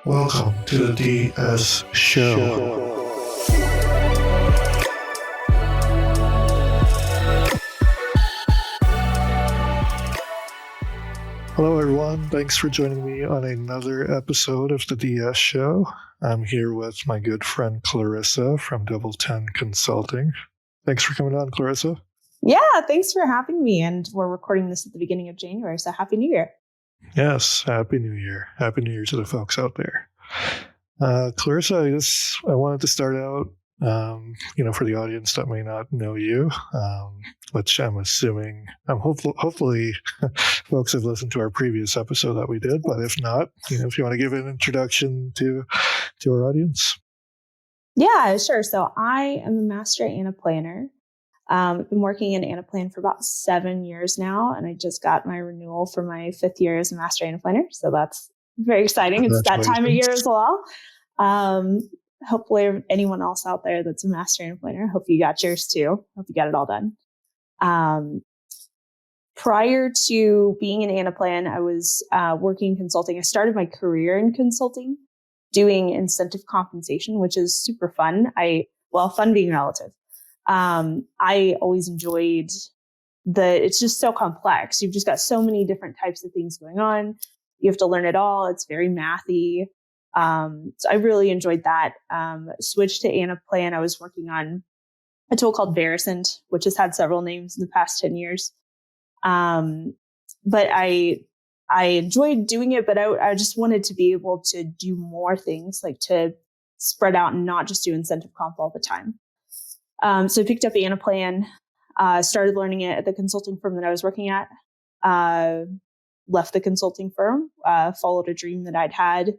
Welcome to the DS Show. Hello, everyone. Thanks for joining me on another episode of the DS Show. I'm here with my good friend Clarissa from Double10 Consulting. Thanks for coming on, Clarissa. Yeah, thanks for having me. And we're recording this at the beginning of January, so Happy New Year. Yes, Happy New Year. Happy New Year to the folks out there. Clarissa, I wanted to start out, for the audience that may not know you, which I'm assuming, hopefully folks have listened to our previous episode that we did, but if not, if you want to give an introduction to our audience. Yeah, sure. So I am a Master Anaplanner. I've been working in Anaplan for about 7 years now, and I just got my renewal for my 5th year as a Master Anaplanner. So that's very exciting. It's that time of year as well. Hopefully anyone else out there that's a Master Anaplanner, hope you got yours too. Hope you got it all done. Prior to being in Anaplan, I was working consulting. I started my career in consulting, doing incentive compensation, which is super fun. Fun being relative. I always enjoyed it's just so complex. You've just got so many different types of things going on. You have to learn it all. It's very mathy. So I really enjoyed that. Switched to Anaplan. I was working on a tool called Verisant, which has had several names in the past 10 years. But I enjoyed doing it, but I just wanted to be able to do more things, like to spread out and not just do incentive comp all the time. So I picked up Anaplan, started learning it at the consulting firm that I was working at, left the consulting firm, followed a dream that I'd had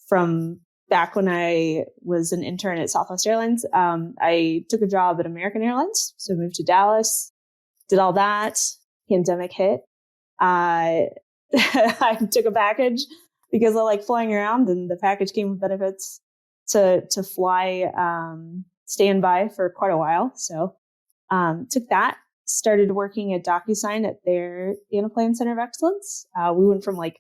from back when I was an intern at Southwest Airlines. I took a job at American Airlines. So I moved to Dallas, did all that. Pandemic hit. I took a package because I like flying around, and the package came with benefits to fly standby for quite a while. So took that, started working at DocuSign at their Anaplan Center of Excellence. We went from like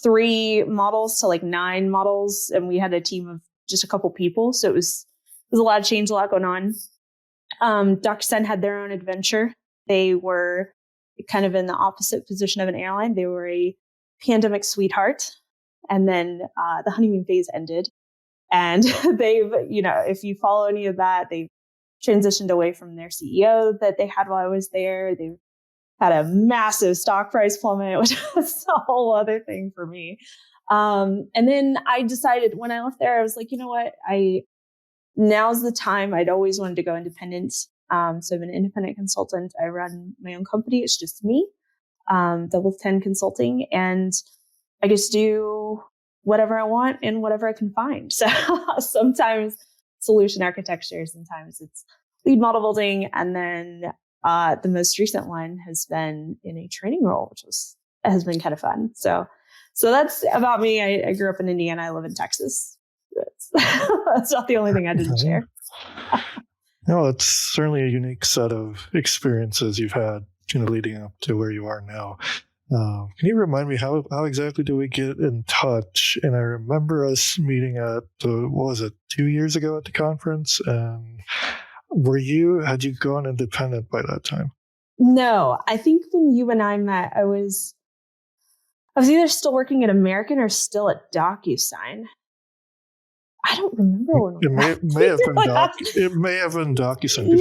3 models to like 9 models, and we had a team of just a couple people. So it was a lot of change, a lot going on. DocuSign had their own adventure. They were kind of in the opposite position of an airline. They were a pandemic sweetheart, and then the honeymoon phase ended. And they've, if you follow any of that, they've transitioned away from their CEO that they had while I was there. They've had a massive stock price plummet, which was a whole other thing for me. And then I decided when I left there, I was like, you know what? Now's the time. I'd always wanted to go independent. So I'm an independent consultant. I run my own company. It's just me, Double10 Consulting, and I just do whatever I want and whatever I can find. So sometimes solution architecture, sometimes it's lead model building. And then the most recent one has been in a training role, which has been kind of fun. So that's about me. I grew up in Indiana. I live in Texas. That's not the only thing I didn't share. No, it's certainly a unique set of experiences you've had, leading up to where you are now. Can you remind me how exactly do we get in touch? And I remember us meeting at 2 years ago at the conference. And had you gone independent by that time? No, I think when you and I met, I was either still working at American or still at DocuSign. I don't remember when it may have been DocuSign.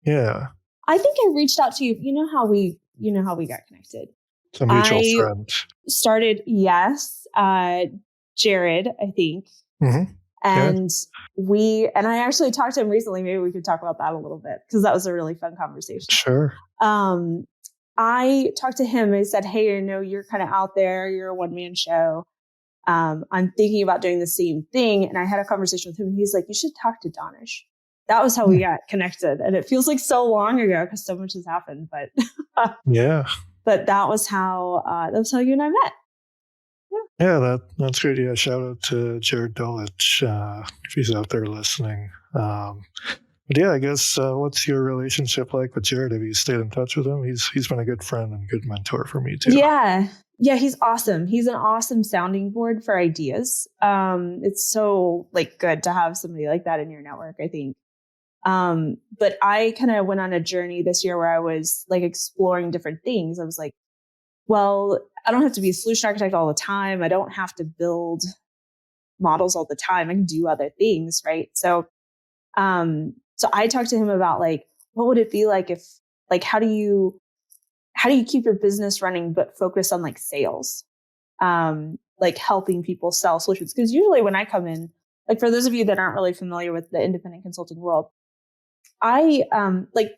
Yeah. I think I reached out to you. You know how we got connected. It's a mutual friend. Started, yes, Jared, I think. Mm-hmm. And I actually talked to him recently. Maybe we could talk about that a little bit, because that was a really fun conversation. Sure. I talked to him and he said, hey, you're kind of out there. You're a one-man show. I'm thinking about doing the same thing. And I had a conversation with him, and he's like, you should talk to Daanish. That was how we got connected. And it feels like so long ago because so much has happened, but yeah. But that was how you and I met. Yeah, that's great. Yeah, shout out to Jared Dulwich if he's out there listening. But yeah, I guess what's your relationship like with Jared? Have you stayed in touch with him? He's been a good friend and good mentor for me too. Yeah, Yeah, he's awesome. He's an awesome sounding board for ideas. It's so like good to have somebody like that in your network, I think. But I kind of went on a journey this year where I was like exploring different things. I was like, well, I don't have to be a solution architect all the time. I don't have to build models all the time. I can do other things, right? So I talked to him about like, what would it be like if, like, how do you keep your business running, but focus on like sales, like helping people sell solutions? Because usually when I come in, like for those of you that aren't really familiar with the independent consulting world, I like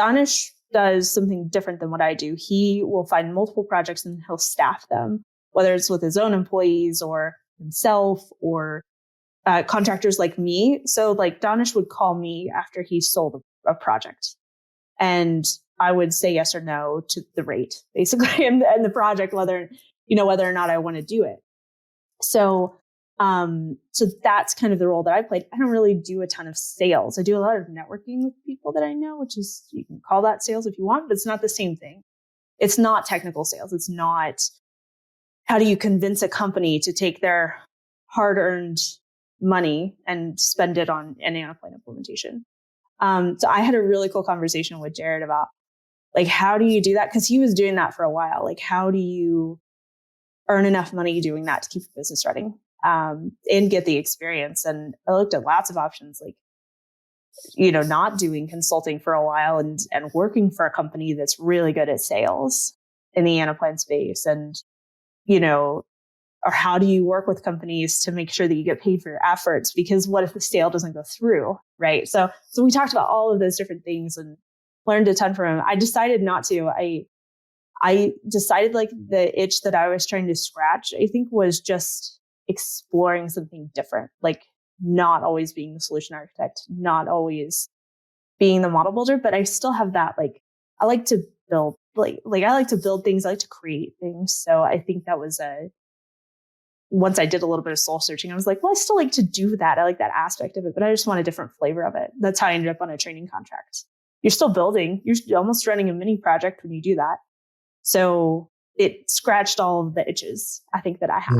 Daanish does something different than what I do. He will find multiple projects and he'll staff them, whether it's with his own employees or himself or contractors like me. So like Daanish would call me after he sold a project, and I would say yes or no to the rate, basically, and the project, whether or not I want to do it. So that's kind of the role that I played. I don't really do a ton of sales. I do a lot of networking with people that I know, which is, you can call that sales if you want, but it's not the same thing. It's not technical sales. It's not, how do you convince a company to take their hard-earned money and spend it on an Anaplan implementation? So I had a really cool conversation with Jared about like, how do you do that? Because he was doing that for a while. Like, how do you earn enough money doing that to keep your business running, and get the experience? And I looked at lots of options, like, not doing consulting for a while and working for a company that's really good at sales in the Anaplan space. And, or how do you work with companies to make sure that you get paid for your efforts? Because what if the sale doesn't go through, right? So we talked about all of those different things and learned a ton from him. I decided not to. I decided like the itch that I was trying to scratch, I think, was just exploring something different, like not always being the solution architect, not always being the model builder, but I still have that, like, I like to build, like I like to build things, I like to create things. So I think that was once I did a little bit of soul searching, I was like, well, I still like to do that. I like that aspect of it, but I just want a different flavor of it. That's how I ended up on a training contract. You're still building, you're almost running a mini project when you do that. So it scratched all of the itches, I think, that I had.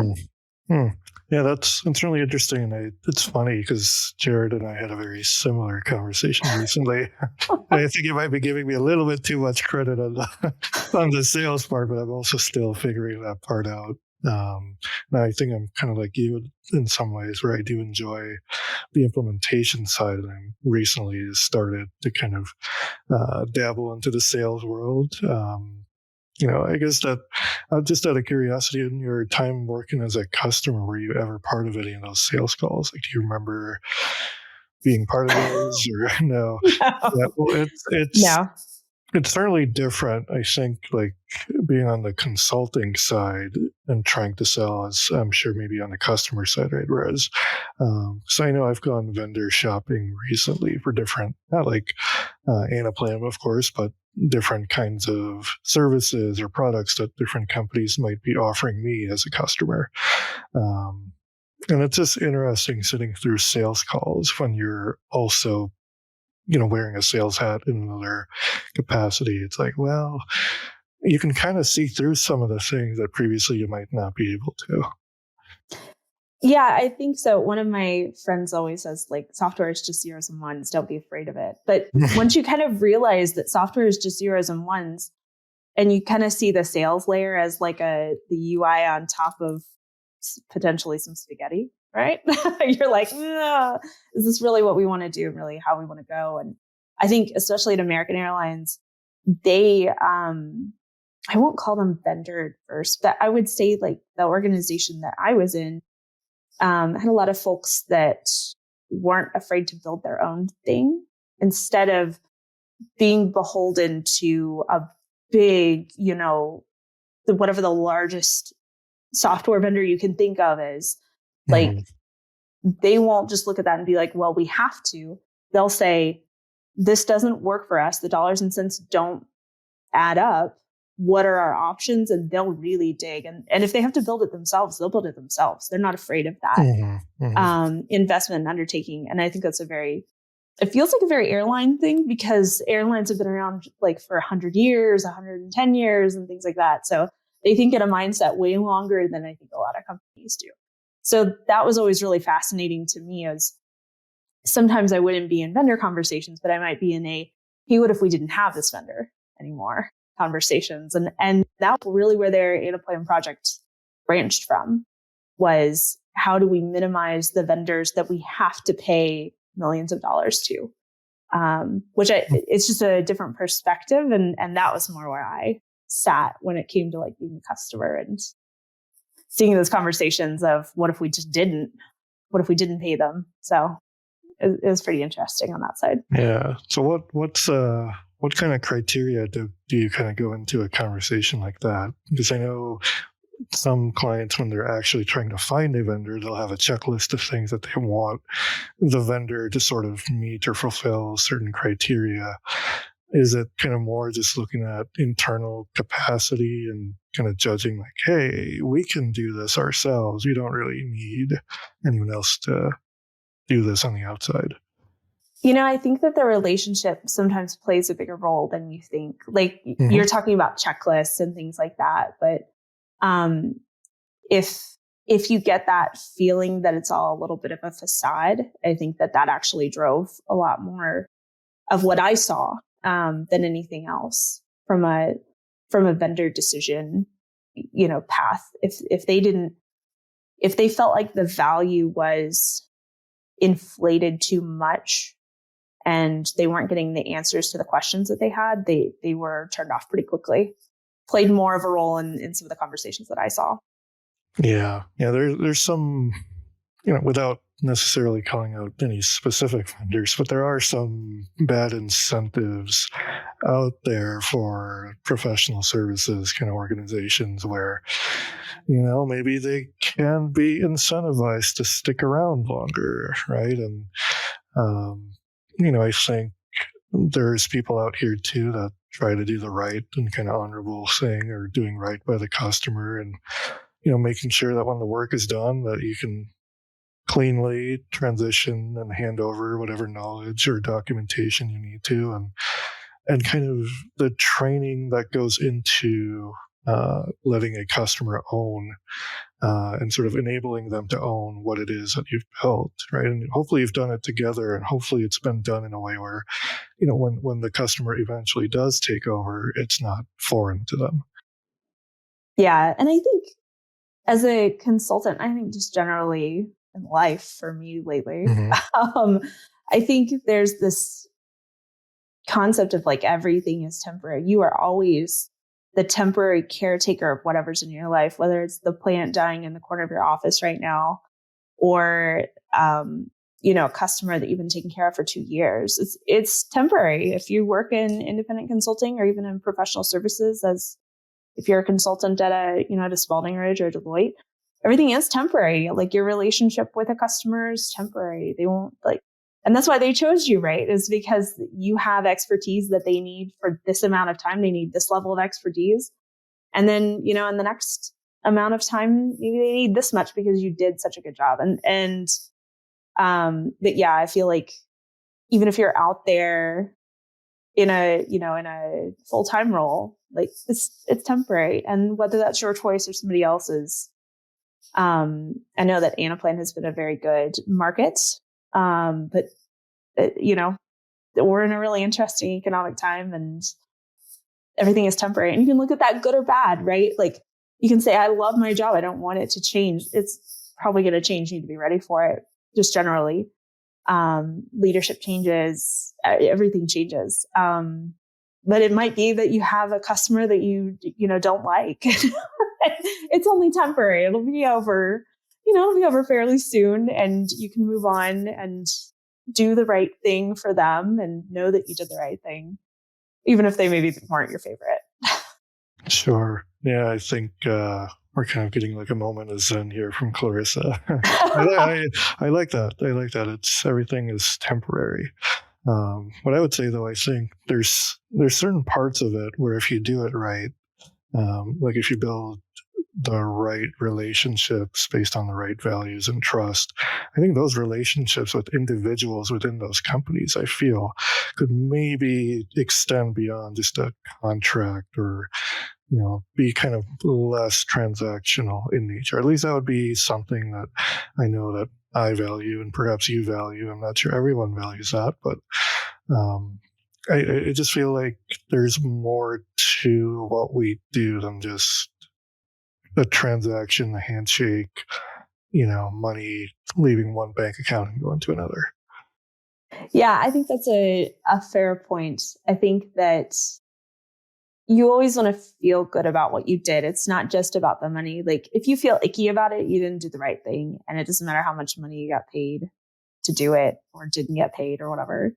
Yeah, that's really interesting. It's funny because Jared and I had a very similar conversation recently. I think you might be giving me a little bit too much credit on the sales part, but I'm also still figuring that part out. And I think I'm kind of like you in some ways, where I do enjoy the implementation side, and I'm recently started to kind of dabble into the sales world. I guess that just out of curiosity, in your time working as a customer, were you ever part of any of those sales calls? Like, do you remember being part of those, or no? No. Yeah, well, No. it's certainly different. I think, like, being on the consulting side and trying to sell, as I'm sure maybe on the customer side, right? Whereas, so I know I've gone vendor shopping recently for different, not like Anaplan, of course, but different kinds of services or products that different companies might be offering me as a customer. And it's just interesting sitting through sales calls when you're also, wearing a sales hat in another capacity. It's like, well, you can kind of see through some of the things that previously you might not be able to. Yeah, I think so. One of my friends always says, like, software is just zeros and ones. Don't be afraid of it. But once you kind of realize that software is just zeros and ones, and you kind of see the sales layer as like the UI on top of potentially some spaghetti, right? You're like, is this really what we want to do? Really how we want to go? And I think especially at American Airlines, they, I won't call them vendor first, but I would say like the organization that I was in, had a lot of folks that weren't afraid to build their own thing instead of being beholden to a big, whatever the largest software vendor you can think of is. Like, they won't just look at that and be like, well, we have to. They'll say, this doesn't work for us. The dollars and cents don't add up. What are our options? And they'll really dig. And if they have to build it themselves, they'll build it themselves. They're not afraid of that investment and undertaking. And I think that's it feels like a very airline thing, because airlines have been around like for 100 years, 110 years and things like that. So they think in a mindset way longer than I think a lot of companies do. So that was always really fascinating to me, as sometimes I wouldn't be in vendor conversations, but I might be in a, hey, what if we didn't have this vendor anymore conversations? And that's really where their Anaplan project branched from, was how do we minimize the vendors that we have to pay millions of dollars to? It's just a different perspective. And that was more where I sat when it came to like being a customer and seeing those conversations of what if we didn't pay them? So it was pretty interesting on that side. Yeah. So what kind of criteria do you kind of go into a conversation like that? Because I know some clients, when they're actually trying to find a vendor, they'll have a checklist of things that they want the vendor to sort of meet or fulfill certain criteria. Is it kind of more just looking at internal capacity and kind of judging like, hey, we can do this ourselves. We don't really need anyone else to do this on the outside? I think that the relationship sometimes plays a bigger role than you think. Like you're talking about checklists and things like that, but if you get that feeling that it's all a little bit of a facade, I think that actually drove a lot more of what I saw than anything else from a vendor decision, path. If they felt like the value was inflated too much and they weren't getting the answers to the questions that they had, they were turned off pretty quickly. Played more of a role in some of the conversations that I saw. Yeah. There's some, without necessarily calling out any specific vendors, but there are some bad incentives out there for professional services kind of organizations where, maybe they can be incentivized to stick around longer, right? And, I think there's people out here too that try to do the right and kind of honorable thing, or doing right by the customer, and making sure that when the work is done, that you can cleanly transition and hand over whatever knowledge or documentation you need to, and kind of the training that goes into letting a customer own and sort of enabling them to own what it is that you've built, right? And hopefully you've done it together, and hopefully it's been done in a way where, when the customer eventually does take over, it's not foreign to them. Yeah. And I think as a consultant, I think just generally in life for me lately, I think there's this concept of like everything is temporary. You are always the temporary caretaker of whatever's in your life, whether it's the plant dying in the corner of your office right now, or a customer that you've been taking care of for 2 years. It's temporary. If you work in independent consulting or even in professional services, as if you're a consultant at a Spalding Ridge or Deloitte, everything is temporary. Like your relationship with a customer is temporary. They won't and that's why they chose you, right? Is because you have expertise that they need for this amount of time. They need this level of expertise. And then, in the next amount of time, maybe they need this much because you did such a good job. But yeah, I feel like even if you're out there in a full-time role, like it's temporary. And whether that's your choice or somebody else's, I know that Anaplan has been a very good market. But we're in a really interesting economic time, and everything is temporary. And you can look at that good or bad, right? Like you can say, I love my job. I don't want it to change. It's probably going to change. You need to be ready for it. Just generally, leadership changes, everything changes. But it might be that you have a customer that you don't like. It's only temporary. It'll be over. It'll be over fairly soon, and you can move on and do the right thing for them and know that you did the right thing, even if they maybe weren't your favorite. Sure. Yeah, I think we're kind of getting like a moment of zen here from Clarissa. I like that. I like that. Everything is temporary. What I would say, though, I think there's certain parts of it where if you do it right, like if you build the right relationships based on the right values and trust, I think those relationships with individuals within those companies, I feel, could maybe extend beyond just a contract or be kind of less transactional in nature. At least that would be something that I know that I value and perhaps you value. I'm not sure everyone values that, but I just feel like there's more to what we do than just a transaction, a handshake, money leaving one bank account and going to another. Yeah, I think that's a fair point. I think that you always want to feel good about what you did. It's not just about the money. Like if you feel icky about it, you didn't do the right thing. And it doesn't matter how much money you got paid to do it or didn't get paid or whatever.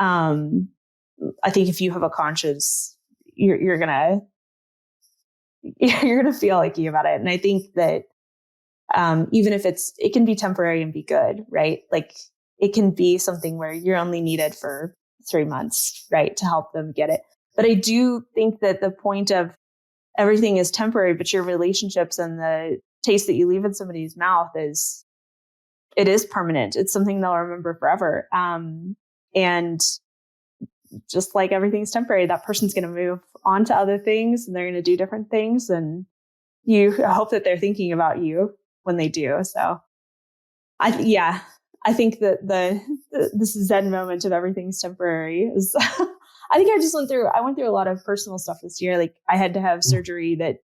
I think if you have a conscience, you're gonna feel icky about it. And I think that even if it can be temporary and be good, right? Like it can be something where you're only needed for 3 months, right, to help them get it. But I do think that the point of everything is temporary, but your relationships and the taste that you leave in somebody's mouth is permanent. It's something they'll remember forever. And just like everything's temporary, that person's going to move on to other things and they're going to do different things. And you hope that they're thinking about you when they do. So I think that this Zen moment of everything's temporary is, I think I went through a lot of personal stuff this year. Like I had to have surgery that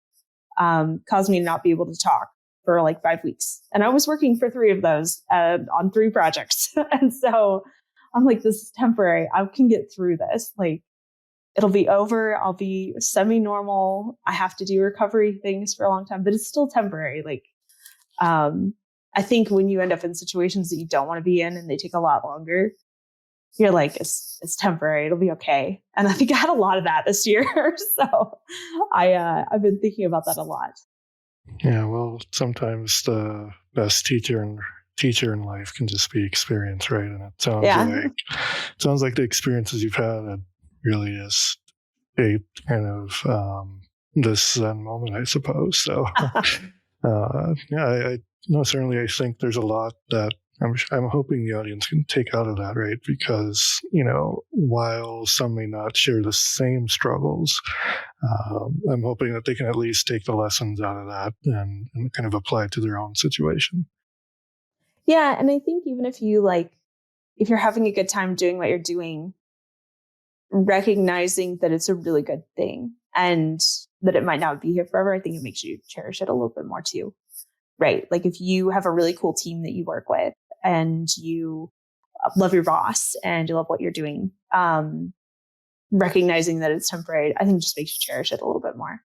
caused me to not be able to talk for like 5 weeks. And I was working for 3 of those on 3 projects. And so I'm like, this is temporary. I can get through this. Like it'll be over. I'll be semi-normal. I have to do recovery things for a long time, but it's still temporary. Like, I think when you end up in situations that you don't want to be in and they take a lot longer, you're like, it's temporary. It'll be okay. And I think I had a lot of that this year. So I've been thinking about that a lot. Yeah, well, sometimes the best teacher in life can just be experience, right? And it sounds like the experiences you've had that really is shaped kind of this Zen moment, I suppose. So I certainly I think there's a lot that I'm hoping the audience can take out of that, right? Because, while some may not share the same struggles, I'm hoping that they can at least take the lessons out of that and kind of apply it to their own situation. Yeah. And I think even if you're having a good time doing what you're doing, recognizing that it's a really good thing and that it might not be here forever, I think it makes you cherish it a little bit more too. Right. Like if you have a really cool team that you work with and you love your boss and you love what you're doing, recognizing that it's temporary, I think just makes you cherish it a little bit more.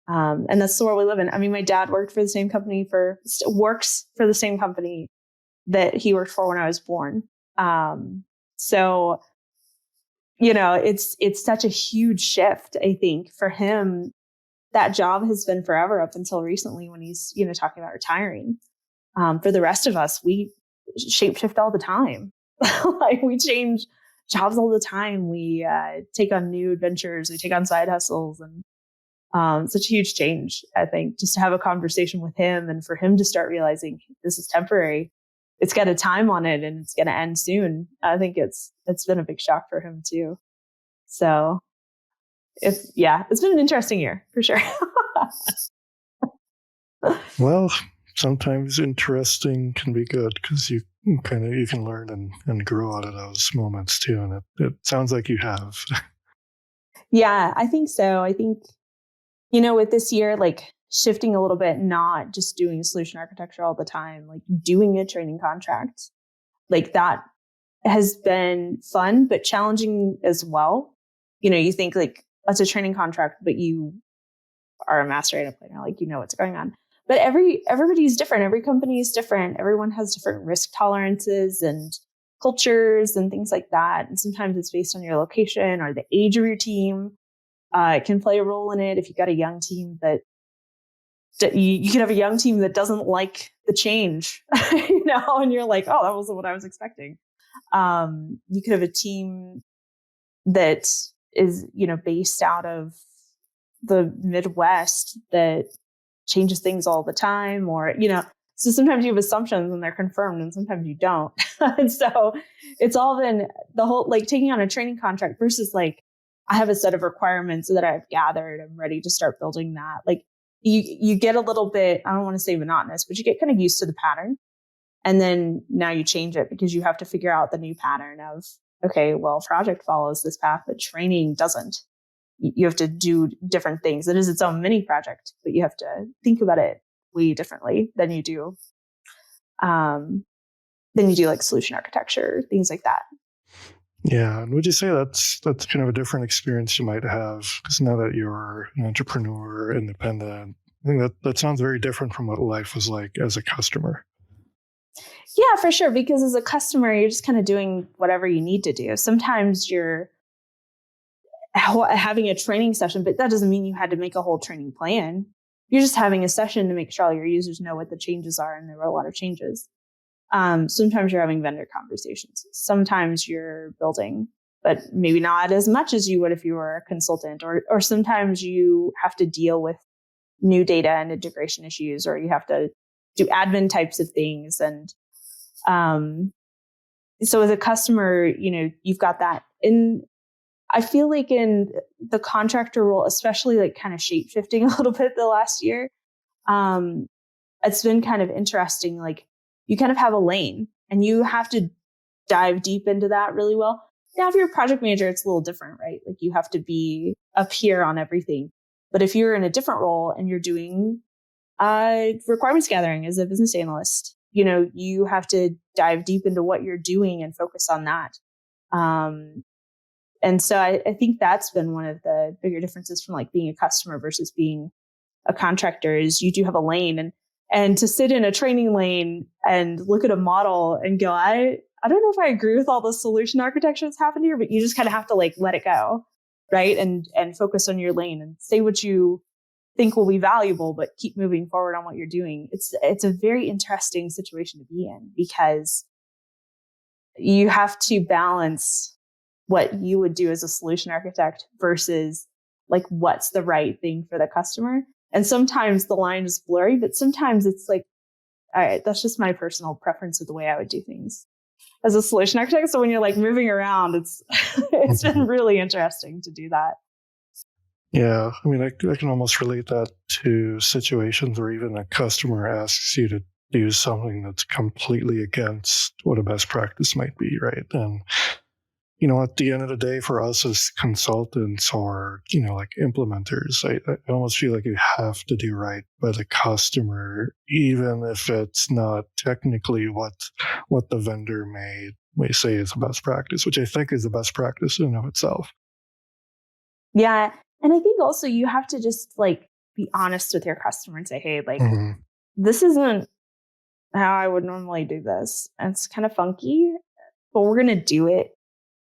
And that's the world we live in. I mean, my dad works for the same company that he worked for when I was born. So, it's such a huge shift, I think, for him. That job has been forever up until recently when he's, talking about retiring. For the rest of us, we shapeshift all the time. Like we change jobs all the time. We take on new adventures. We take on side hustles, and such a huge change, I think, just to have a conversation with him and for him to start realizing this is temporary. It's got a time on it and it's going to end soon. I think it's been a big shock for him too. So it's been an interesting year for sure. Well, sometimes interesting can be good because you can learn and grow out of those moments too. And it sounds like you have. Yeah, I think so. I think, with this year, like shifting a little bit, not just doing solution architecture all the time, like doing a training contract, like that has been fun, but challenging as well. You think like that's a training contract, but you are a master Anaplanner, like what's going on. But everybody's different. Every company is different. Everyone has different risk tolerances and cultures and things like that. And sometimes it's based on your location or the age of your team. It can play a role in it. If you've got a young team that you can have a young team that doesn't like the change, and you're like, oh, that wasn't what I was expecting. You could have a team that is, based out of the Midwest that changes things all the time, or, so sometimes you have assumptions and they're confirmed and sometimes you don't. And so it's all been the whole, like taking on a training contract versus like, I have a set of requirements that I've gathered. I'm ready to start building that. Like you get a little bit, I don't want to say monotonous, but you get kind of used to the pattern. And then now you change it because you have to figure out the new pattern of, okay, well, project follows this path, but training doesn't. You have to do different things. It is its own mini project, but you have to think about it way differently than you do. Like solution architecture, things like that. Yeah, and would you say that's kind of a different experience you might have? Because now that you're an entrepreneur, independent, I think that sounds very different from what life was like as a customer. Yeah, for sure. Because as a customer, you're just kind of doing whatever you need to do. Sometimes you're having a training session, but that doesn't mean you had to make a whole training plan. You're just having a session to make sure all your users know what the changes are, and there were a lot of changes. Sometimes you're having vendor conversations. Sometimes you're building, but maybe not as much as you would if you were a consultant, or sometimes you have to deal with new data and integration issues, or you have to do admin types of things. And so as a customer, you've got that. And I feel like in the contractor role, especially like kind of shape shifting a little bit the last year, it's been kind of interesting. Like you kind of have a lane and you have to dive deep into that really well. Now, if you're a project manager, it's a little different, right? Like you have to be up here on everything. But if you're in a different role and you're doing requirements gathering as a business analyst, you have to dive deep into what you're doing and focus on that. And so I think that's been one of the bigger differences from like being a customer versus being a contractor is you do have a lane, and to sit in a training lane and look at a model and go, I don't know if I agree with all the solution architecture that's happened here, but you just kind of have to like let it go, right? And focus on your lane and say what you think will be valuable, but keep moving forward on what you're doing. It's a very interesting situation to be in because you have to balance what you would do as a solution architect versus like what's the right thing for the customer. And sometimes the line is blurry, but sometimes it's like, all right, that's just my personal preference of the way I would do things as a solution architect. So when you're like moving around, it's been really interesting to do that. Yeah, I mean, I can almost relate that to situations where even a customer asks you to do something that's completely against what a best practice might be, right? And at the end of the day, for us as consultants or, like implementers, I almost feel like you have to do right by the customer, even if it's not technically what the vendor may say is a best practice, which I think is the best practice in and of itself. Yeah. And I think also you have to just like be honest with your customer and say, hey, like, this isn't how I would normally do this. And it's kind of funky, but we're going to do it.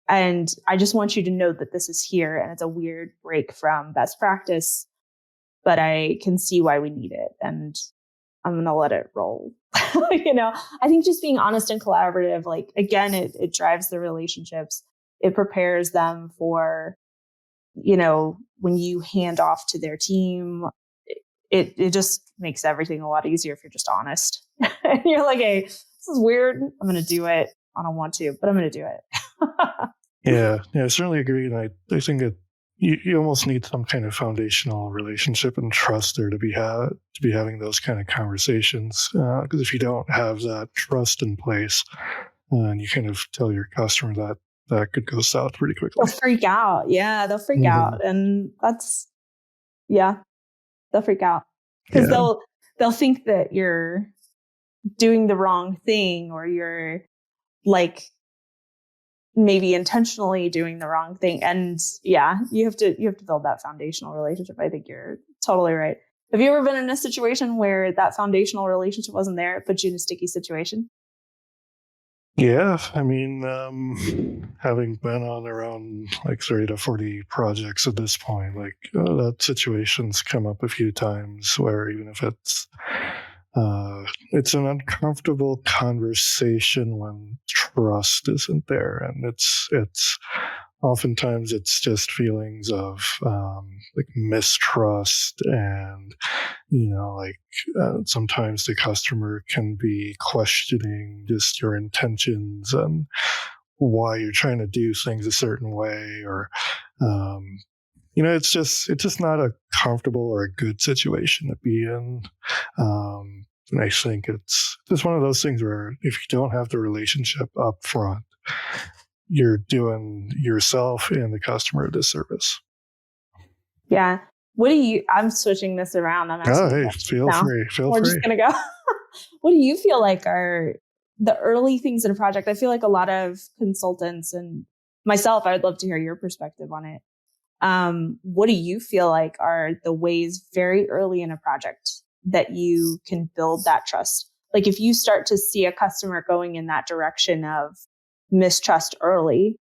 And I just want you to know that this is here and it's a weird break from best practice, but I can see why we need it. And I'm going to let it roll. I think just being honest and collaborative, like, again, it drives the relationships. It prepares them for, when you hand off to their team, it just makes everything a lot easier if you're just honest. And you're like, hey, this is weird. I'm going to do it. I don't want to, but I'm going to do it. Yeah, I certainly agree. And I think that you almost need some kind of foundational relationship and trust there to be having those kind of conversations. Because if you don't have that trust in place, and you kind of tell your customer that could go south pretty quickly. They'll freak out. Yeah, they'll freak out. And they'll freak out. Because they'll think that you're doing the wrong thing, or you're like maybe intentionally doing the wrong thing. And yeah, you have to build that foundational relationship. I think you're totally right. Have you ever been in a situation where that foundational relationship wasn't there? It put you in a sticky situation? Yeah, I mean, having been on around like 30 to 40 projects at this point, like that situation's come up a few times where even if it's an uncomfortable conversation when trust isn't there, and it's oftentimes it's just feelings of like mistrust, and sometimes the customer can be questioning just your intentions and why you're trying to do things a certain way, or It's just not a comfortable or a good situation to be in. And I think it's just one of those things where if you don't have the relationship up front, you're doing yourself and the customer a disservice. Yeah. I'm switching this around. I'm asking feel free. We're just going to go. What do you feel like are the early things in a project? I feel like a lot of consultants and myself, I'd love to hear your perspective on it. What do you feel like are the ways very early in a project that you can build that trust? Like if you start to see a customer going in that direction of mistrust early,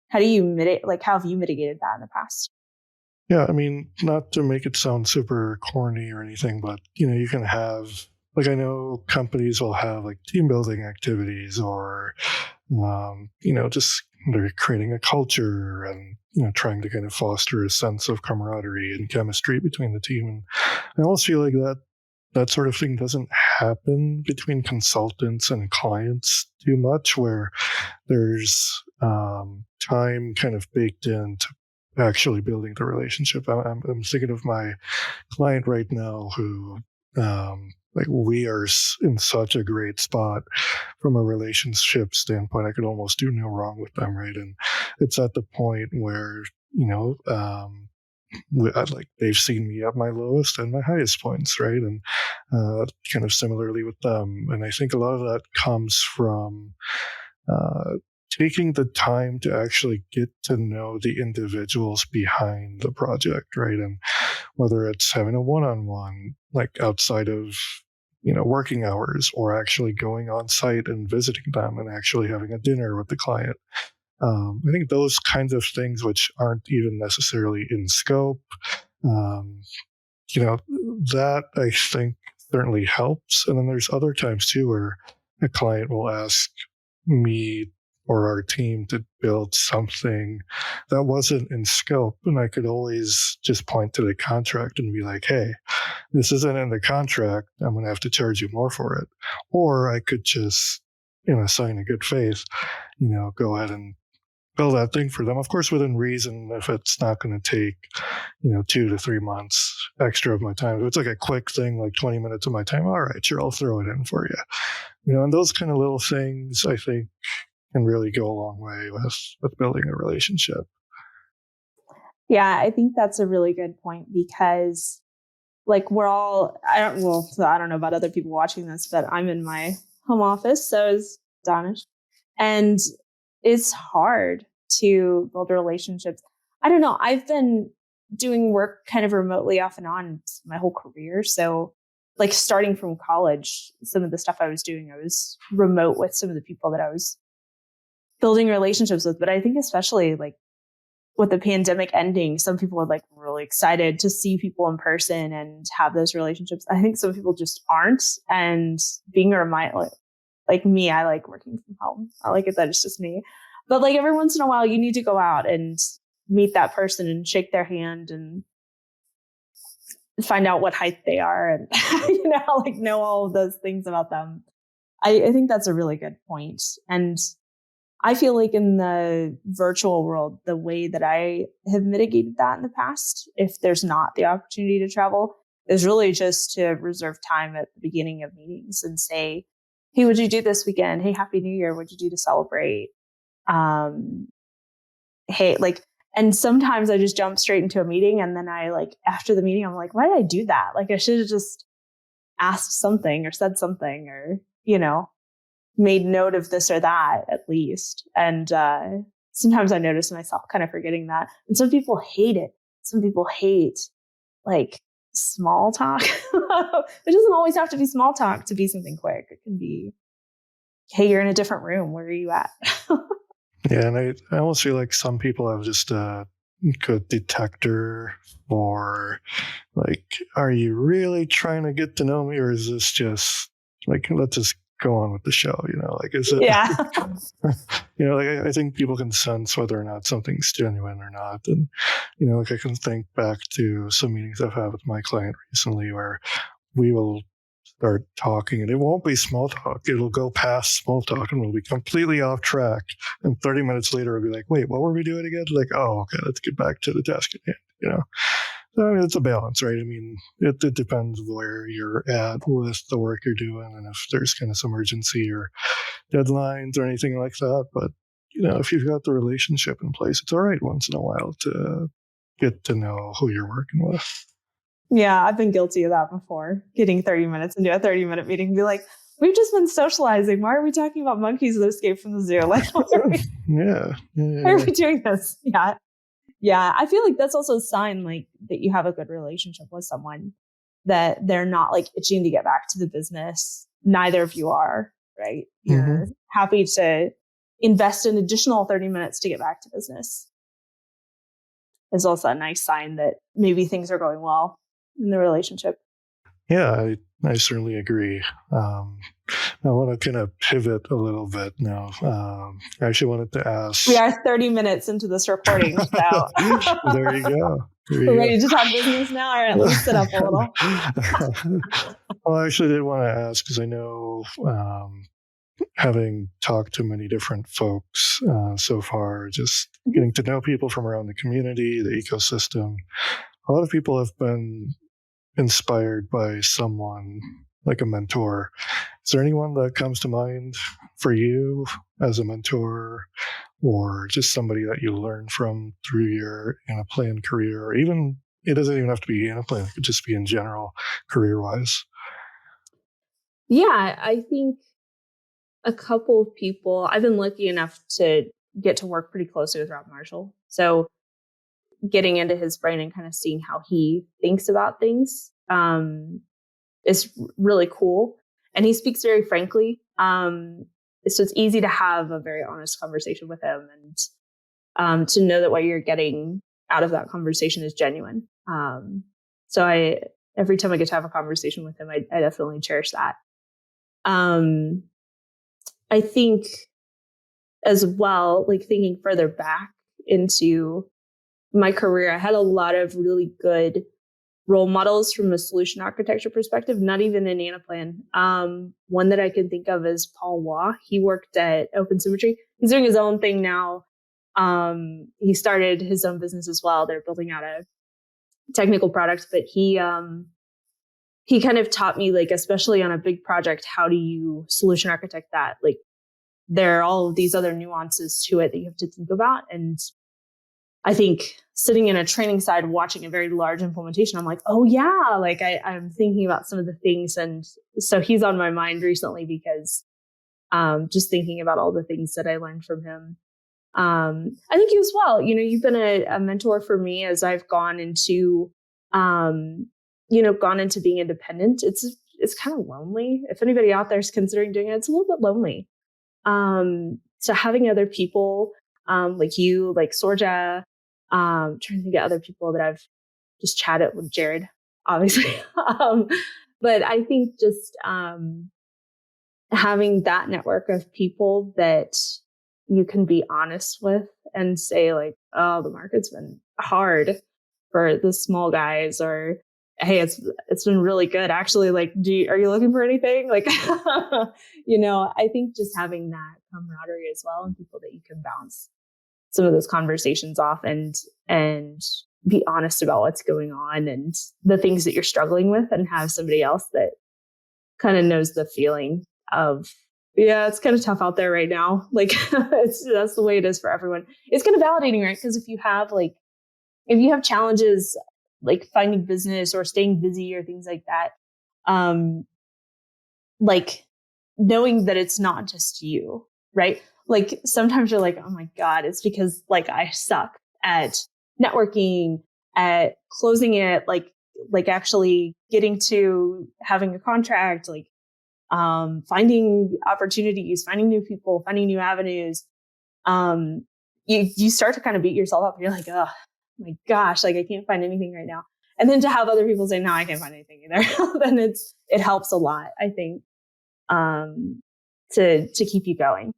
how have you mitigated that in the past? Yeah, I mean, not to make it sound super corny or anything, but you can have, like, I know companies will have like team building activities or just they're creating a culture and trying to kind of foster a sense of camaraderie and chemistry between the team. And I almost feel like that sort of thing doesn't happen between consultants and clients too much, where there's time kind of baked into actually building the relationship. I'm thinking of my client right now who like we are in such a great spot from a relationship standpoint. I could almost do no wrong with them, right? And it's at the point where like they've seen me at my lowest and my highest points, right? And kind of similarly with them. And I think a lot of that comes from taking the time to actually get to know the individuals behind the project, right? And whether it's having a one-on-one, like outside of working hours, or actually going on site and visiting them and actually having a dinner with the client. I think those kinds of things, which aren't even necessarily in scope, that I think certainly helps. And then there's other times too where a client will ask me or our team to build something that wasn't in scope. And I could always just point to the contract and be like, hey, this isn't in the contract. I'm going to have to charge you more for it. Or I could just, sign a good faith, go ahead and build that thing for them. Of course, within reason, if it's not going to take, 2 to 3 months extra of my time. If it's like a quick thing, like 20 minutes of my time, all right, sure, I'll throw it in for you. And those kind of little things, I think, can really go a long way with building a relationship. Yeah, I think that's a really good point because like I don't know about other people watching this, but I'm in my home office. So is Daanish. And it's hard to build relationships. I don't know. I've been doing work kind of remotely off and on my whole career. So like starting from college, some of the stuff I was doing, I was remote with some of the people that I was building relationships with. But I think especially like with the pandemic ending, some people are like really excited to see people in person and have those relationships. I think some people just aren't. And being a reminder, like me, I like working from home. I like it that it's just me. But like every once in a while, you need to go out and meet that person and shake their hand and find out what height they are and, like know all of those things about them. I think that's a really good point. And I feel like in the virtual world, the way that I have mitigated that in the past, if there's not the opportunity to travel, is really just to reserve time at the beginning of meetings and say, hey, what'd you do this weekend? Hey, Happy New Year. What'd you do to celebrate? Hey, and sometimes I just jump straight into a meeting. And then after the meeting, I'm like, why did I do that? Like, I should have just asked something or said something or, made note of this or that at least. And sometimes I notice myself kind of forgetting that. And some people hate it. Some people hate like small talk. It doesn't always have to be small talk to be something quick. It can be, hey, you're in a different room. Where are you at? Yeah, and I almost feel like some people have just a good detector for like, are you really trying to get to know me, or is this just like, let's just go on with the show, like, is it? Yeah. I think people can sense whether or not something's genuine or not. And, I can think back to some meetings I've had with my client recently where we will start talking, and it won't be small talk. It'll go past small talk and we'll be completely off track. And 30 minutes later, we'll be like, wait, what were we doing again? Like, oh, okay, let's get back to the task at hand, So, I mean, it's a balance, right? I mean, it depends where you're at with the work you're doing and if there's kind of some urgency or deadlines or anything like that. But, if you've got the relationship in place, it's all right once in a while to get to know who you're working with. Yeah, I've been guilty of that before. Getting 30 minutes into a 30-minute meeting and be like, we've just been socializing. Why are we talking about monkeys that escaped from the zoo? Like, why are we doing this? Yeah. Yeah, I feel like that's also a sign like that you have a good relationship with someone, that they're not like itching to get back to the business. Neither of you are, right? You're happy to invest an additional 30 minutes to get back to business. It's also a nice sign that maybe things are going well in the relationship. Yeah, I certainly agree. I want to kind of pivot a little bit now. I actually wanted to ask. We are 30 minutes into this recording, so there you go. We're ready to talk business now. All right, let me sit up a little. Well, I actually did want to ask because I know, having talked to many different folks so far, just getting to know people from around the community, the ecosystem, a lot of people have been inspired by someone like a mentor. Is there anyone that comes to mind for you as a mentor, or just somebody that you learn from through your Anaplan career? Or even, it doesn't even have to be Anaplan, it could just be in general, career-wise. Yeah, I think a couple of people. I've been lucky enough to get to work pretty closely with Rob Marshall. So getting into his brain and kind of seeing how he thinks about things is really cool. And he speaks very frankly. So it's easy to have a very honest conversation with him, and to know that what you're getting out of that conversation is genuine. So every time I get to have a conversation with him, I definitely cherish that. I think as well, like thinking further back into my career, I had a lot of really good role models from a solution architecture perspective, not even in Anaplan. One that I can think of is Paul Waugh. He worked at Open Symmetry. He's doing his own thing now. He started his own business as well. They're building out a technical product, but he kind of taught me, like, especially on a big project, how do you solution architect that? Like, there are all of these other nuances to it that you have to think about. And I think sitting in a training side, watching a very large implementation, I'm like, oh yeah, like I'm thinking about some of the things. And so he's on my mind recently because just thinking about all the things that I learned from him. I think you as well, you've been a mentor for me as I've gone into, gone into being independent. It's kind of lonely. If anybody out there is considering doing it, it's a little bit lonely. So having other people, like you, like Sorja, trying to think of other people that I've just chatted with, Jared, obviously. But I think just, having that network of people that you can be honest with and say, like, oh, the market's been hard for the small guys, or hey, it's been really good actually. Like, are you looking for anything? Like, I think just having that camaraderie as well, and people that you can bounce some of those conversations off and be honest about what's going on and the things that you're struggling with, and have somebody else that kind of knows the feeling of, yeah, it's kind of tough out there right now. Like, that's the way it is for everyone. It's kind of validating, right? Because if you have challenges like finding business or staying busy or things like that, like knowing that it's not just you, right? Like sometimes you're like, oh my God, it's because like I suck at networking, at closing it, like actually getting to having a contract, like finding opportunities, finding new people, finding new avenues. You start to kind of beat yourself up. You're like, oh my gosh, like I can't find anything right now. And then to have other people say, no, I can't find anything either, then it helps a lot, I think, to keep you going.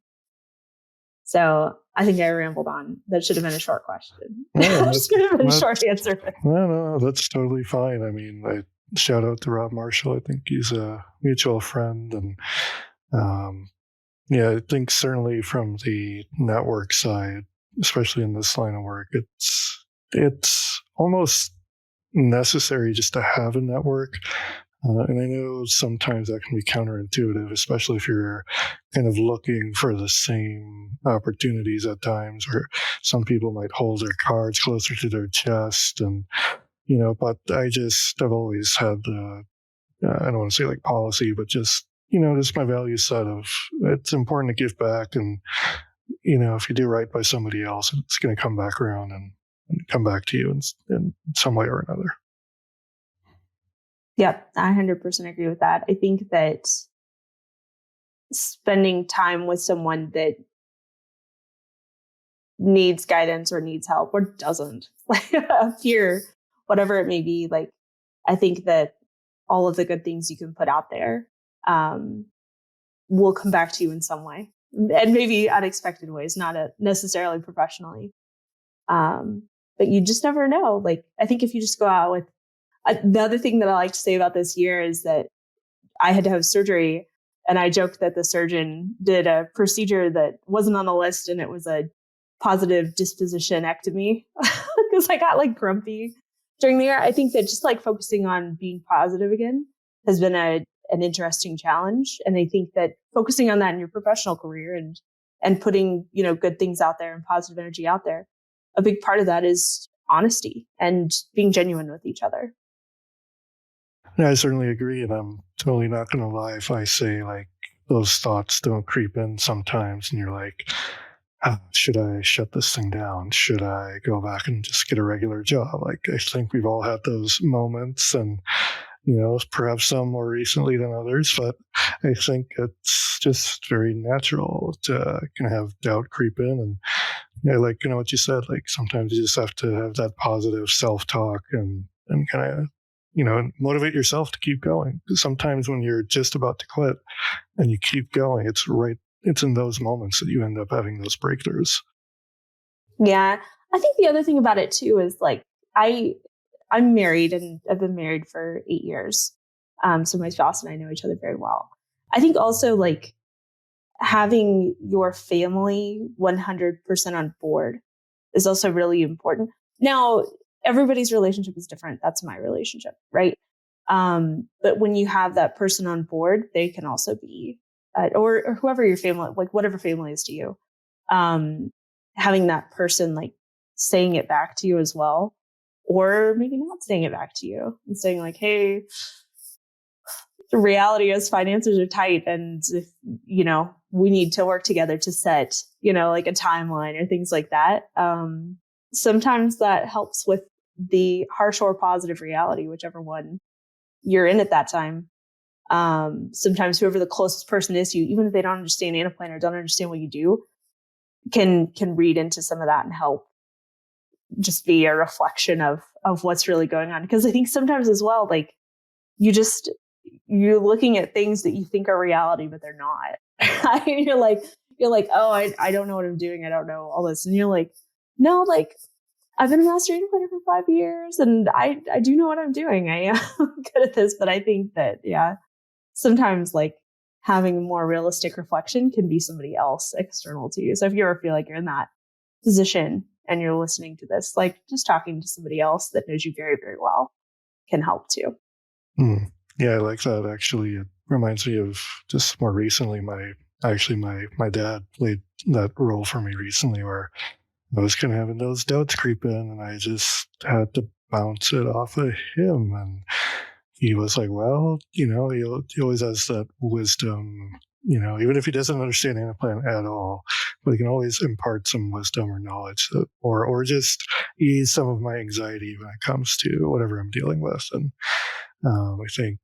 So I think I rambled on. That should have been a short question. Yeah, should have been a short answer. No, that's totally fine. I mean, shout out to Rob Marshall. I think he's a mutual friend. And yeah, I think certainly from the network side, especially in this line of work, it's almost necessary just to have a network. And I know sometimes that can be counterintuitive, especially if you're kind of looking for the same opportunities at times, where some people might hold their cards closer to their chest. And, but I've always had the, I don't want to say like policy, but just, just my value set of it's important to give back. And, if you do right by somebody else, it's going to come back around and come back to you in some way or another. Yep, I 100% agree with that. I think that spending time with someone that needs guidance or needs help or doesn't, like a fear, whatever it may be, like I think that all of the good things you can put out there will come back to you in some way, and maybe unexpected ways, not necessarily professionally. But you just never know. Like, I think if you just go out with, the other thing that I like to say about this year is that I had to have surgery, and I joked that the surgeon did a procedure that wasn't on the list, and it was a positive dispositionectomy because I got like grumpy during the year. I think that just like focusing on being positive again has been an interesting challenge. And I think that focusing on that in your professional career and putting, good things out there and positive energy out there, a big part of that is honesty and being genuine with each other. Yeah, I certainly agree. And I'm totally not going to lie if I say like those thoughts don't creep in sometimes and you're like, should I shut this thing down? Should I go back and just get a regular job? Like, I think we've all had those moments, and, perhaps some more recently than others, but I think it's just very natural to kind of have doubt creep in. And like, what you said, like sometimes you just have to have that positive self-talk and kind of, motivate yourself to keep going. Sometimes when you're just about to quit and you keep going, it's in those moments that you end up having those breakthroughs. Yeah. I think the other thing about it too is like, I'm married and I've been married for 8 years. So my spouse and I know each other very well. I think also like having your family 100% on board is also really important. Now, everybody's relationship is different. That's my relationship, right? But when you have that person on board, they can also be, or whoever your family, like whatever family is to you, having that person like saying it back to you as well, or maybe not saying it back to you and saying like, hey, the reality is finances are tight, and if, we need to work together to set, like a timeline or things like that. Sometimes that helps with the harsh or positive reality, whichever one you're in at that time. Sometimes whoever the closest person is to you, even if they don't understand Anaplan or don't understand what you do, can read into some of that and help just be a reflection of what's really going on. Because I think sometimes as well, like you're looking at things that you think are reality, but they're not. you're like, oh, I don't know what I'm doing. I don't know all this. And you're like, no, like I've been a master Anaplanner for 5 years and I do know what I'm doing. I am good at this, but I think that, sometimes like having a more realistic reflection can be somebody else external to you. So if you ever feel like you're in that position and you're listening to this, like just talking to somebody else that knows you very, very well can help too. Yeah, I like that. Actually, it reminds me of just more recently, my dad played that role for me recently where I was kind of having those doubts creep in and I just had to bounce it off of him. And he was like, well, he always has that wisdom, even if he doesn't understand Anaplan at all, but he can always impart some wisdom or knowledge or just ease some of my anxiety when it comes to whatever I'm dealing with. And I think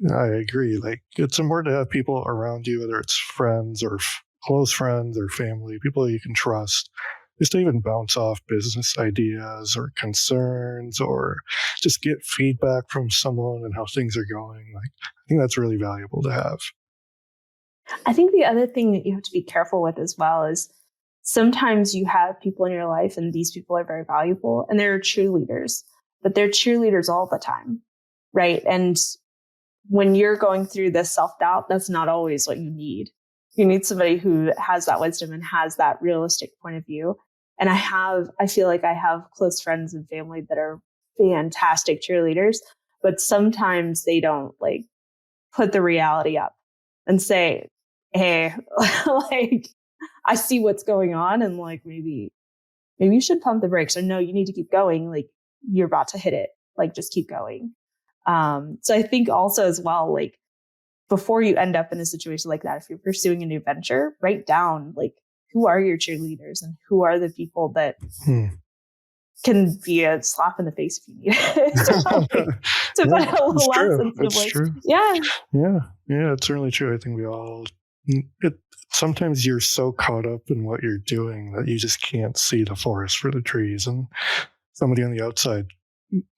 I agree. Like, it's important to have people around you, whether it's friends or close friends or family, people you can trust, just to even bounce off business ideas or concerns or just get feedback from someone and how things are going. Like, I think that's really valuable to have. I think the other thing that you have to be careful with as well is sometimes you have people in your life and these people are very valuable and they're cheerleaders, but they're cheerleaders all the time. right? And when you're going through this self-doubt, that's not always what you need. You need somebody who has that wisdom and has that realistic point of view. And I feel like I have close friends and family that are fantastic cheerleaders, but sometimes they don't like put the reality up and say, hey, like, I see what's going on, and like, maybe you should pump the brakes, or no, you need to keep going. Like, you're about to hit it. Like, just keep going. So I think also as well, like, before you end up in a situation like that, if you're pursuing a new venture, write down like, who are your cheerleaders and who are the people that can be a slap in the face if you need it. to put it a little less sensitively. It's true. Yeah, it's certainly true. I think we all. Sometimes you're so caught up in what you're doing that you just can't see the forest for the trees, and somebody on the outside,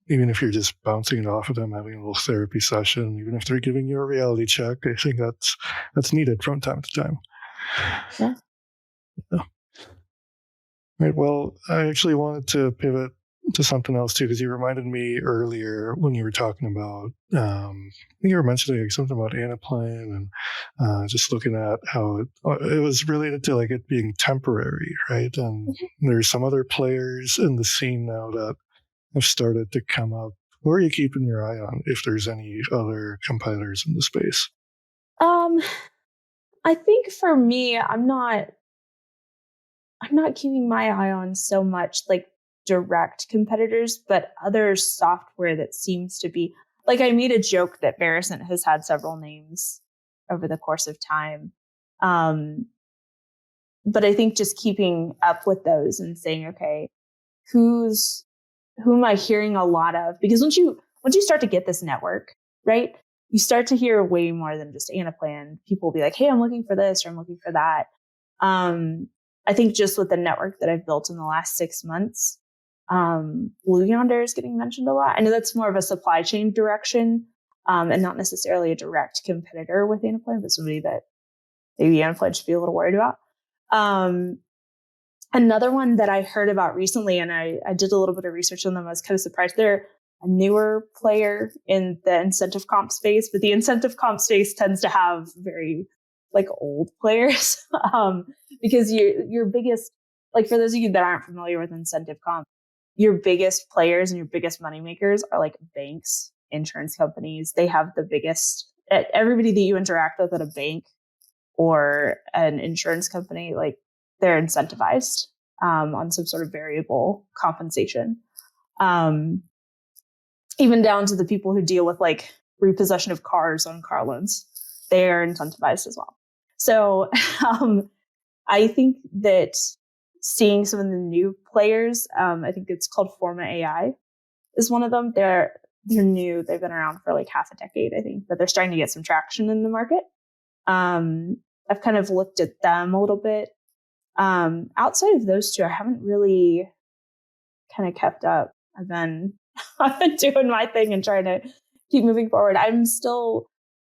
even if you're just bouncing it off of them, having a little therapy session, even if they're giving you a reality check, I think that's needed from time to time. Yeah. Right. Well, I actually wanted to pivot to something else too, because you reminded me earlier when you were talking about, I think you were mentioning like something about Anaplan and just looking at how it was related to like it being temporary, right? And there's some other players in the scene now that have started to come up. Who are you keeping your eye on if there's any other competitors in the space? I think for me, I'm not keeping my eye on so much like direct competitors, but other software that seems to be like, I made a joke that Verisant has had several names over the course of time. But I think just keeping up with those and saying, okay, who am I hearing a lot of? Because once you start to get this network, right, you start to hear way more than just Anaplan. People will be like, hey, I'm looking for this or I'm looking for that. I think just with the network that I've built in the last 6 months, Blue Yonder is getting mentioned a lot. I know that's more of a supply chain direction, and not necessarily a direct competitor with Anaplan, but somebody that maybe Anaplan should be a little worried about. Another one that I heard about recently, and I did a little bit of research on them, I was kind of surprised. They're a newer player in the incentive comp space, but the incentive comp space tends to have very like old players, because your biggest, like for those of you that aren't familiar with incentive comp, your biggest players and your biggest moneymakers are like banks, insurance companies. They have the biggest, everybody that you interact with at a bank or an insurance company, like they're incentivized on some sort of variable compensation. Even down to the people who deal with like repossession of cars on car loans, they are incentivized as well. So I think that seeing some of the new players, I think it's called Forma AI, is one of them. They're new. They've been around for like half a decade, I think, but they're starting to get some traction in the market. I've kind of looked at them a little bit. Outside of those two, I haven't really kind of kept up. I've been doing my thing and trying to keep moving forward. I'm still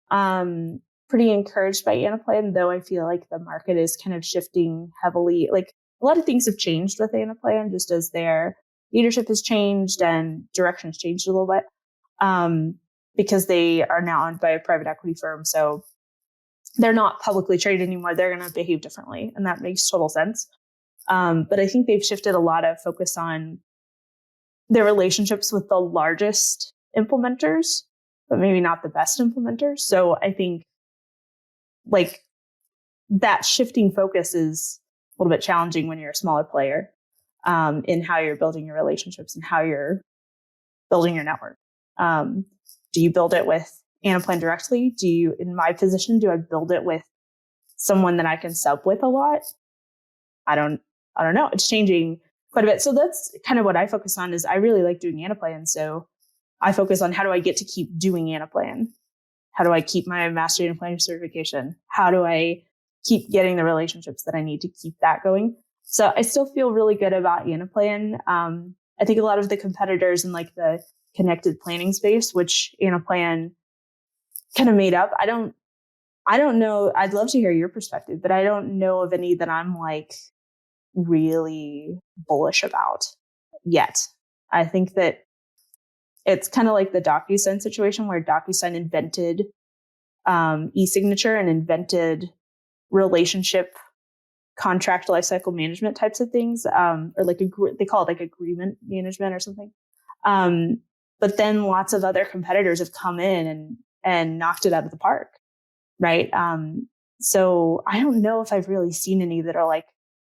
pretty encouraged by Anaplan, though I feel like the market is kind of shifting heavily. Like a lot of things have changed with Anaplan, just as their leadership has changed and direction's changed a little bit, because they are now owned by a private equity firm. So they're not publicly traded anymore. They're going to behave differently, and that makes total sense. But I think they've shifted a lot of focus on their relationships with the largest implementers, but maybe not the best implementers. So I think like that shifting focus is a little bit challenging when you're a smaller player, in how you're building your relationships and how you're building your network. Do you build it with Anaplan directly? In my position, do I build it with someone that I can sub with a lot? I don't know. It's changing quite a bit. So that's kind of what I focus on. Is I really like doing Anaplan. So I focus on, how do I get to keep doing Anaplan? How do I keep my Master Anaplanner certification? How do I keep getting the relationships that I need to keep that going? So I still feel really good about Anaplan. I think a lot of the competitors in like the connected planning space, which Anaplan kind of made up, I don't know. I'd love to hear your perspective, but I don't know of any that I'm like really bullish about yet. I think that It's kind of like the DocuSign situation where DocuSign invented e-signature and invented relationship contract lifecycle management types of things, or like they call it like agreement management or something. But then lots of other competitors have come in and knocked it out of the park, right? So I don't know if I've really seen any that are like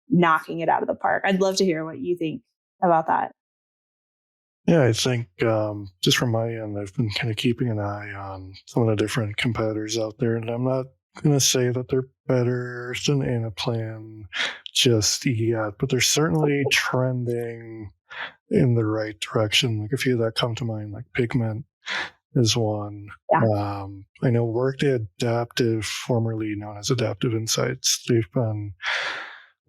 knocking it out of the park. I'd love to hear what you think about that. Yeah, I think just from my end, I've been kind of keeping an eye on some of the different competitors out there, and I'm not going to say that they're better than Anaplan just yet, but they're certainly trending in the right direction. Like a few that come to mind, like Pigment is one. Yeah. I know Workday Adaptive, formerly known as Adaptive Insights, they've been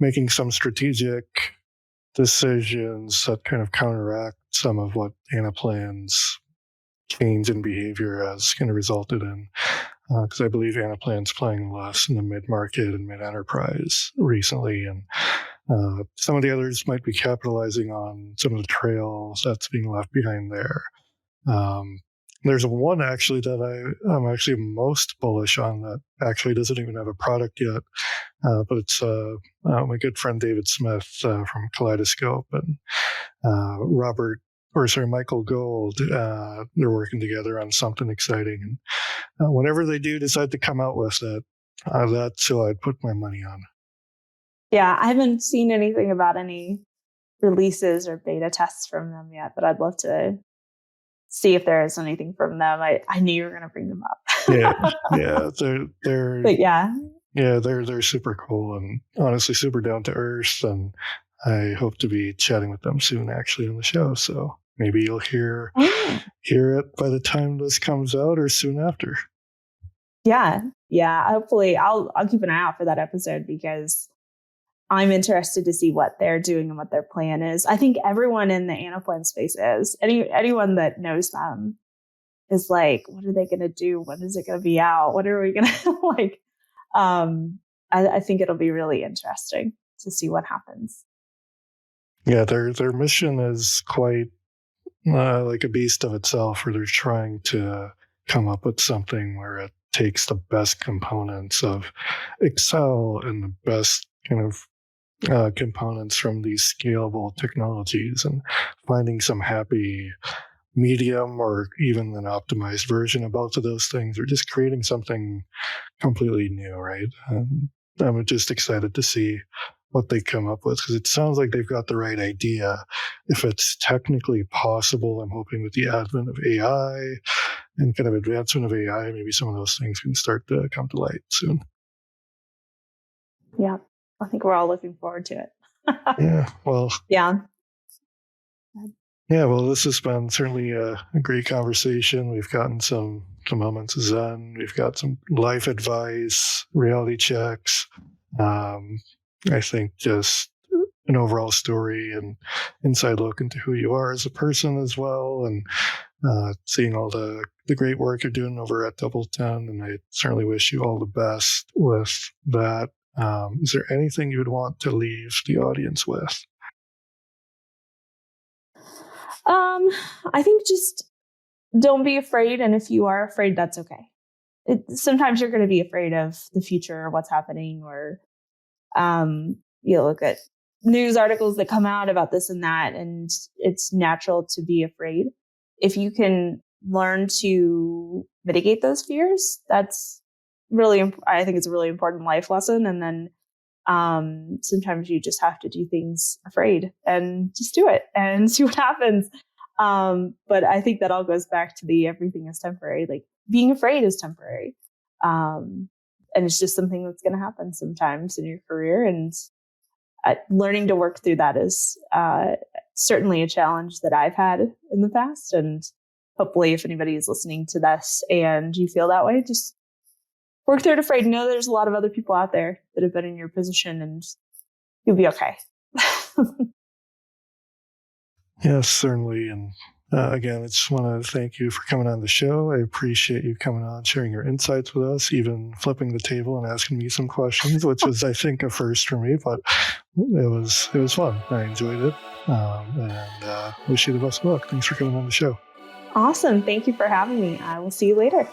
making some strategic decisions that kind of counteract some of what Anaplan's change in behavior has kind of resulted in. Because I believe Anaplan's playing less in the mid-market and mid-enterprise recently, and some of the others might be capitalizing on some of the trails that's being left behind there. There's one actually that I'm actually most bullish on that actually doesn't even have a product yet, but it's my good friend David Smith from Kaleidoscope and Michael Gold. They're working together on something exciting, and whenever they do decide to come out with it, that's who I'd put my money on. Yeah, I haven't seen anything about any releases or beta tests from them yet, but I'd love to see if there is anything from them. I knew you were going to bring them up. yeah, they're but yeah, they're super cool and honestly super down to earth, and I hope to be chatting with them soon, actually, on the show. So maybe you'll hear it by the time this comes out or soon after. Yeah. Hopefully, I'll keep an eye out for that episode because I'm interested to see what they're doing and what their plan is. I think everyone in the Anaplan space is. Anyone that knows them is like, what are they going to do? When is it going to be out? What are we going to like? I think it'll be really interesting to see what happens. Yeah, their mission is quite like a beast of itself, where they're trying to come up with something where it takes the best components of Excel and the best kind of components from these scalable technologies and finding some happy medium or even an optimized version of both of those things, or just creating something completely new, right? I'm just excited to see what they come up with, because it sounds like they've got the right idea. If it's technically possible, I'm hoping with the advent of AI and kind of advancement of AI, maybe some of those things can start to come to light soon. Yeah, I think we're all looking forward to it. Yeah, well. Yeah. Yeah, well, this has been certainly a great conversation. We've gotten some moments of zen. We've got some life advice, reality checks. I think just an overall story and inside look into who you are as a person as well, and seeing all the great work you're doing over at Double10. And I certainly wish you all the best with that. Is there anything you would want to leave the audience with? I think just don't be afraid. And if you are afraid, that's okay. Sometimes you're going to be afraid of the future or what's happening, or you look at news articles that come out about this and that, and it's natural to be afraid. If you can learn to mitigate those fears, that's really, I think it's a really important life lesson. And then sometimes you just have to do things afraid and just do it and see what happens. But I think that all goes back to the everything is temporary. Like being afraid is temporary. And it's just something that's going to happen sometimes in your career. And learning to work through that is certainly a challenge that I've had in the past. And hopefully if anybody is listening to this and you feel that way, just work through it afraid. Know there's a lot of other people out there that have been in your position, and you'll be okay. Yes, certainly. And again, I just want to thank you for coming on the show. I appreciate you coming on, sharing your insights with us, even flipping the table and asking me some questions, which was, I think, a first for me, but it was fun. I enjoyed it. And wish you the best of luck. Thanks for coming on the show. Awesome. Thank you for having me. I will see you later.